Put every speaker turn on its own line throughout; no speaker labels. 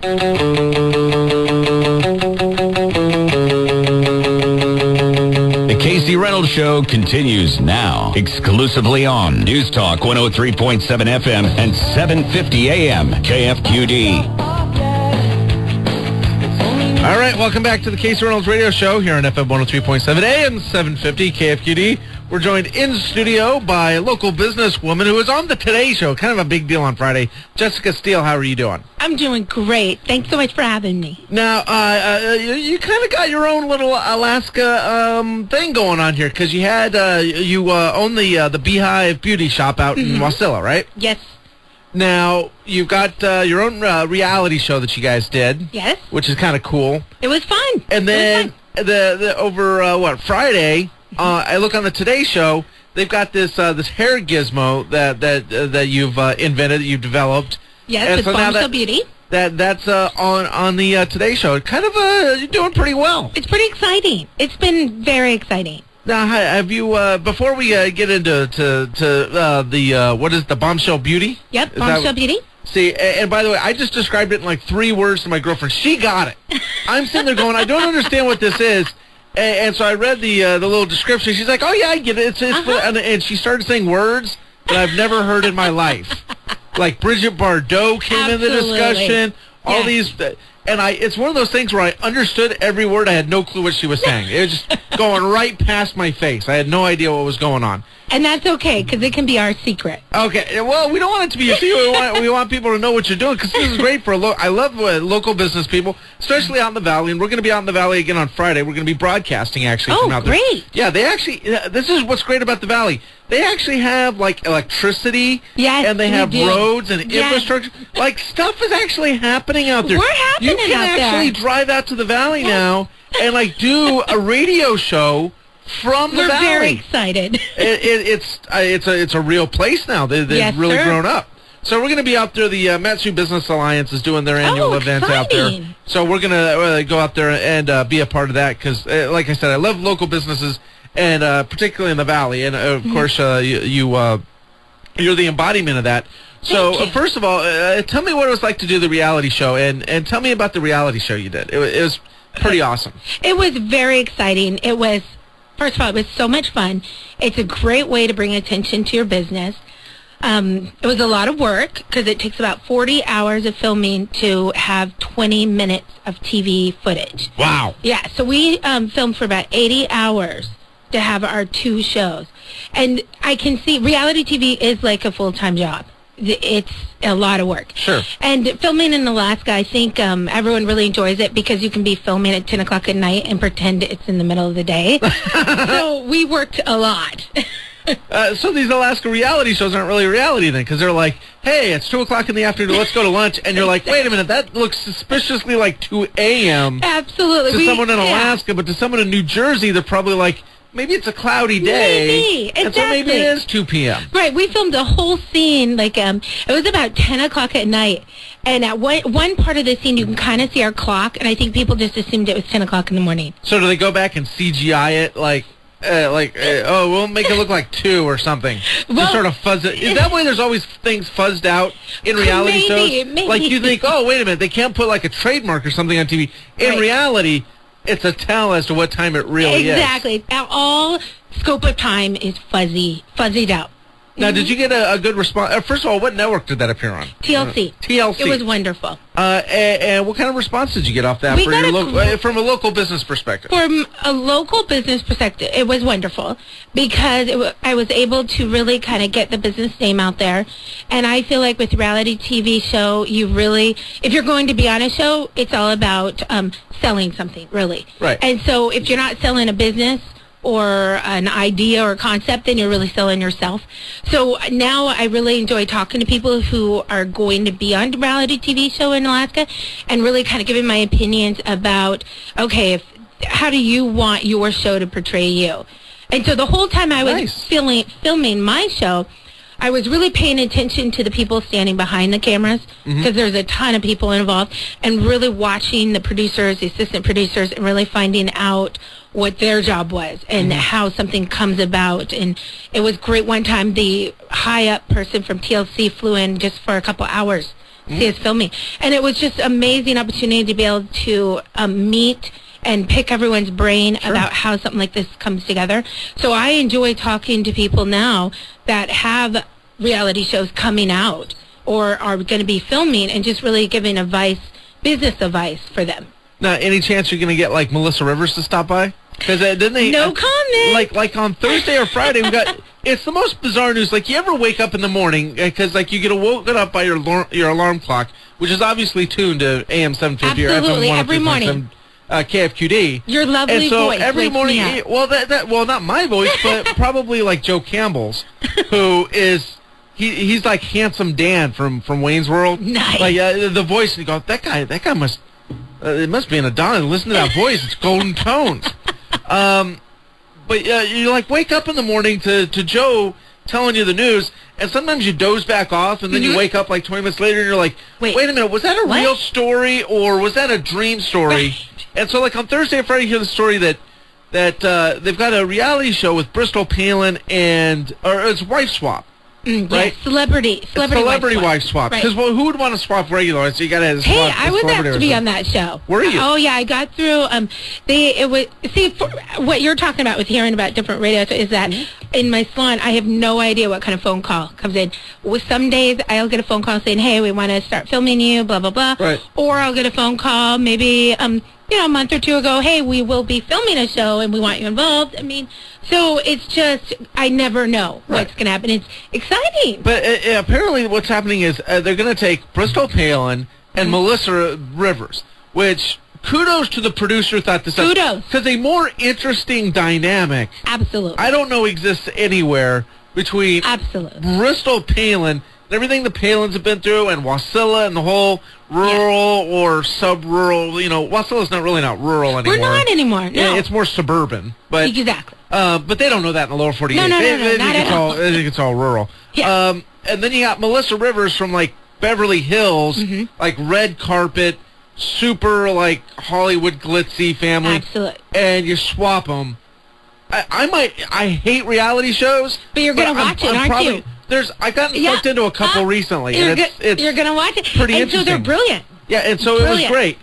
The Casey Reynolds Show continues now, exclusively on News Talk 103.7 FM and 750 AM KFQD.
All right, welcome back to the Casey Reynolds Radio Show here on FM 103.7 AM 750 KFQD. We're joined in studio by a local businesswoman who was on the Today Show, kind of a big deal on Friday. Jessica Steele, how are you doing?
I'm doing great. Thanks so much for having me.
Now, you kind of got your own little Alaska thing going on here because you had you own the Beehive beauty shop out in Wasilla, right?
Yes.
Now, you've got your own reality show that you guys did.
Yes.
Which is kind of cool.
It was fun.
And then the over Friday, I look on the Today Show. They've got this hair gizmo that you've invented, that you've developed.
Yes, it's Bombshell Beauty.
That's on the Today Show. Kind of you're doing pretty well.
It's pretty exciting. It's been very exciting.
Now, have you before we get into the what is the Bombshell Beauty?
Yep, Bombshell Beauty.
See, and by the way, I just described it in like 3 words to my girlfriend. She got it. I'm sitting there going, I don't understand what this is. And so I read the little description. She's like, oh, yeah, I get it. And she started saying words that I've never heard in my life. Like Bridget Bardot came in the discussion. All these... And it's one of those things where I understood every word. I had no clue what she was saying. It was just going right past my face. I had no idea what was going on.
And that's okay, because it can be our secret.
Okay. Well, we don't want it to be your secret. We want people to know what you're doing, because this is great for I love local business people, especially out in the Valley. And we're going to be out in the Valley again on Friday. We're going to be broadcasting, actually, from out there.
Oh, great.
Yeah, they actually, this is what's great about the Valley. They actually have, like, electricity.
Yes,
and they have roads and infrastructure. Like, stuff is actually happening out there.
We're happening out there.
You can actually drive out to the Valley now and, like, do a radio show from the Valley.
We're very excited.
It's a real place now. They've really grown up. So we're going to be out there. The Matsu Business Alliance is doing their annual event out there. So we're going to go out there and be a part of that because, like I said, I love local businesses, and particularly in the Valley. And, of course, you're the embodiment of that. So, first of all, tell me what it was like to do the reality show, and tell me about the reality show you did. It was pretty awesome.
It was very exciting. It was... First of all, it was so much fun. It's a great way to bring attention to your business. It was a lot of work because it takes about 40 hours of filming to have 20 minutes of TV footage.
Wow.
Yeah, so we filmed for about 80 hours to have our 2 shows. And I can see reality TV is like a full-time job. It's a lot of work.
Sure.
And filming in Alaska, I think everyone really enjoys it because you can be filming at 10 o'clock at night and pretend it's in the middle of the day. So we worked a lot.
So these Alaska reality shows aren't really reality then, because they're like, hey, it's 2 o'clock in the afternoon, let's go to lunch. And you're like, wait a minute, that looks suspiciously like 2 a.m.
Absolutely.
To someone in Alaska, but to someone in New Jersey, they're probably like, maybe it's a cloudy day.
Maybe. Exactly.
And so maybe it is 2 p.m.
Right. We filmed a whole scene, like, it was about 10 o'clock at night. And at one part of the scene, you can kind of see our clock, and I think people just assumed it was 10 o'clock in the morning.
So do they go back and CGI it, oh, we'll make it look like 2 or something. Well, just sort of fuzz it. Is that way there's always things fuzzed out in reality shows?
Maybe.
Like you think, oh, wait a minute, they can't put like a trademark or something on TV. In reality, it's a tell as to what time it really is.
Exactly. All scope of time is fuzzied out.
Now, did you get a good response? First of all, what network did that appear on?
TLC.
TLC.
It was wonderful.
And what kind of response did you get off that from a local business perspective?
From a local business perspective, it was wonderful because I was able to really kind of get the business name out there. And I feel like with reality TV show, you really, if you're going to be on a show, it's all about selling something, really.
Right.
And so if you're not selling a business or an idea or concept, then you're really selling yourself. So now I really enjoy talking to people who are going to be on a reality TV show in Alaska and really kind of giving my opinions about, okay, how do you want your show to portray you? And so the whole time I was filming my show, I was really paying attention to the people standing behind the cameras because there's a ton of people involved, and really watching the producers, the assistant producers, and really finding out what their job was and how something comes about. And it was great. One time, the high-up person from TLC flew in just for a couple hours see us filming. And it was just amazing opportunity to be able to meet and pick everyone's brain about how something like this comes together. So I enjoy talking to people now that have reality shows coming out or are going to be filming and just really giving business advice for them.
Now, any chance you're going to get, like, Melissa Rivers to stop by? Because didn't they...
No comment.
Like on Thursday or Friday, we got... It's the most bizarre news. Like, you ever wake up in the morning, because, like, you get woken up by your alarm clock, which is obviously tuned to AM 750
Absolutely,
or FM 103.7.
every morning.
KFQD.
Your lovely
and so
voice
every
wakes
morning,
me up.
well, not my voice, but probably like Joe Campbell's, who is he's like Handsome Dan from Wayne's World.
Nice.
Like the voice, and you go, that guy must it must be an Adonna. Listen to that voice; it's golden tones. But you like wake up in the morning to Joe telling you the news, and sometimes you doze back off, and then you wake up like 20 minutes later, and you're like, wait a minute, was that a real story, or was that a dream story? And so, like, on Thursday or Friday, you hear the story that they've got a reality show with Bristol Palin or it's wife swap. Right?
Yes, celebrity
wife swap. Because who would want to swap regular? So you got to.
Hey, I was asked to be on that show.
Were you?
Oh yeah, I got through. What you're talking about with hearing about different radios is that in my salon, I have no idea what kind of phone call comes in. Some days I'll get a phone call saying, "Hey, we want to start filming you," blah blah blah.
Right.
Or I'll get a phone call maybe a month or two ago. Hey, we will be filming a show and we want you involved. I mean. So it's just, I never know what's going to happen. It's exciting.
But apparently what's happening is they're going to take Bristol Palin and Melissa Rivers, which kudos to the producer who thought this up.
Kudos.
Because a more interesting dynamic.
Absolutely.
I don't know exists anywhere between Bristol Palin and everything the Palins have been through and Wasilla and the whole rural or sub-rural, Wasilla's not rural anymore.
We're not anymore, no.
Yeah, it's more suburban. But,
exactly.
But they don't know that in the lower 48.
No, not at all.
They think it's all rural.
Yeah.
And then you got Melissa Rivers from, like, Beverly Hills, like, red carpet, super, like, Hollywood glitzy family.
Absolutely.
And you swap them. I hate reality shows.
But you're going to watch it, aren't you?
I got sucked into a couple recently.
You're going to watch it.
Pretty interesting.
So they're brilliant.
Yeah, and so it was great.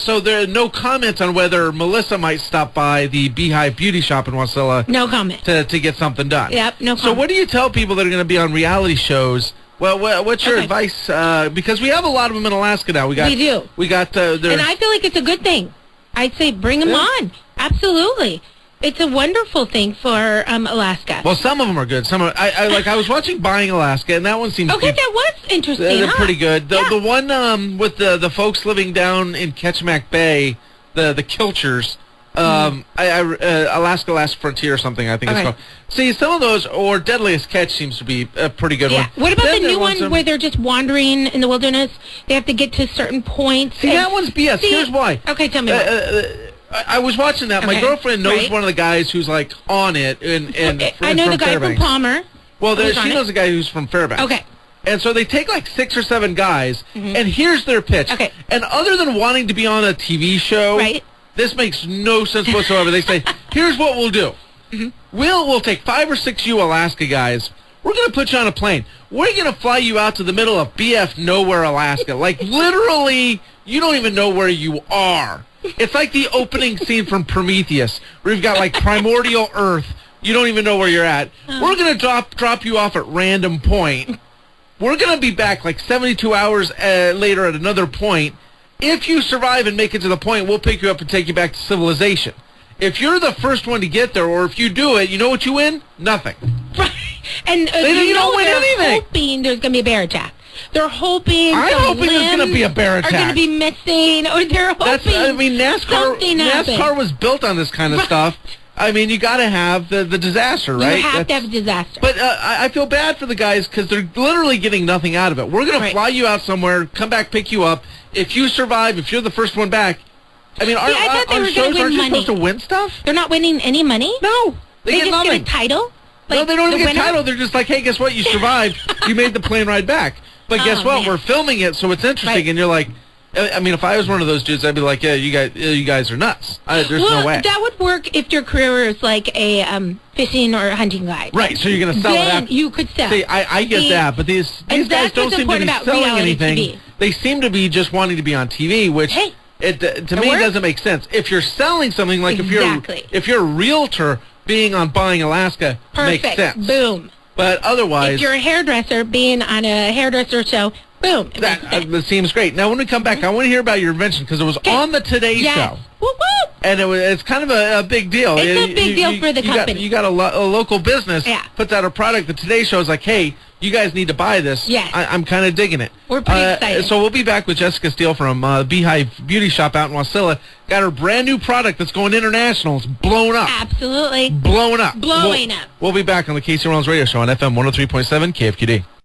So there are no comments on whether Melissa might stop by the Beehive beauty shop in Wasilla.
No comment.
To get something done.
Yep, no comment.
So what do you tell people that are going to be on reality shows? Well, what's your advice? Because we have a lot of them in Alaska now. We do. We got. And
I feel like it's a good thing. I'd say bring them on. Absolutely. It's a wonderful thing for Alaska.
Well, some of them are good. Some are, I was watching Buying Alaska, and that one seems
that was interesting.
They're pretty good. The one with the folks living down in Ketchimack Bay, the Kilchers, Alaska Last Frontier or something, I think it's called. See, some of those, or Deadliest Catch seems to be a pretty good one.
What about the new one where they're just wandering in the wilderness? They have to get to certain points.
See, that one's BS. Here's why.
Okay, tell me why.
I was watching that. My girlfriend knows one of the guys who's like on it, and
I know the guy
Fairbanks.
from Palmer.
Well, she knows the guy who's from Fairbanks.
Okay.
And so they take like 6 or 7 guys, and here's their pitch.
Okay.
And other than wanting to be on a TV show, this makes no sense whatsoever. They say, here's what we'll do. We'll take 5 or 6 you Alaska guys. We're going to put you on a plane. We're going to fly you out to the middle of BF nowhere, Alaska. Like, literally, you don't even know where you are. It's like the opening scene from Prometheus, where you've got, like, primordial Earth. You don't even know where you're at. We're going to drop you off at random point. We're going to be back, like, 72 hours later at another point. If you survive and make it to the point, we'll pick you up and take you back to civilization. If you're the first one to get there, or if you do it, you know what you win? Nothing.
Right. And
you don't win anything.
Hoping there's going to be a bear attack. They're hoping.
I'm hoping there's going to be a bear attack.
Are going to be missing, or they're hoping.
NASCAR was built on this kind of stuff. I mean, you got to have the disaster, right?
You have to have a disaster.
But I feel bad for the guys because they're literally getting nothing out of it. We're going to fly you out somewhere, come back, pick you up. If you survive, if you're the first one back, I mean, our shows aren't you supposed to win stuff?
They're not winning any money?
No.
They
get
just
nothing.
get a title?
No, they don't even get a title. They're just like, hey, guess what? You survived. You made the plane ride back. But guess what? Man. We're filming it, so it's interesting. And you're like, I mean, if I was one of those dudes, I'd be like, yeah, you guys are nuts. There's no way.
That would work if your career is like a fishing or hunting guy.
Right, so you're going to sell it after.
You could sell.
See, I get that, but these guys don't seem to be selling anything. they seem to be just wanting to be on TV, which to me doesn't make sense. If you're selling something, like if you're a realtor, being on Buying Alaska makes sense.
Boom.
But otherwise,
if you're a hairdresser, being on a hairdresser show, boom.
That seems great. Now, when we come back, I want to hear about your invention because it was on the Today Show.
Whoop, whoop.
And it's kind of a big deal.
It's a big deal for the company.
You got a local business puts out a product. The Today Show is like, hey, you guys need to buy this.
Yes.
I'm kind of digging it.
We're pretty excited.
So we'll be back with Jessica Steele from Beehive Beauty Shop out in Wasilla. Got her brand new product that's going international. It's blown up.
Absolutely.
Blowing up.
Blowing up.
We'll be back on the Casey Reynolds Radio Show on FM 103.7 KFQD.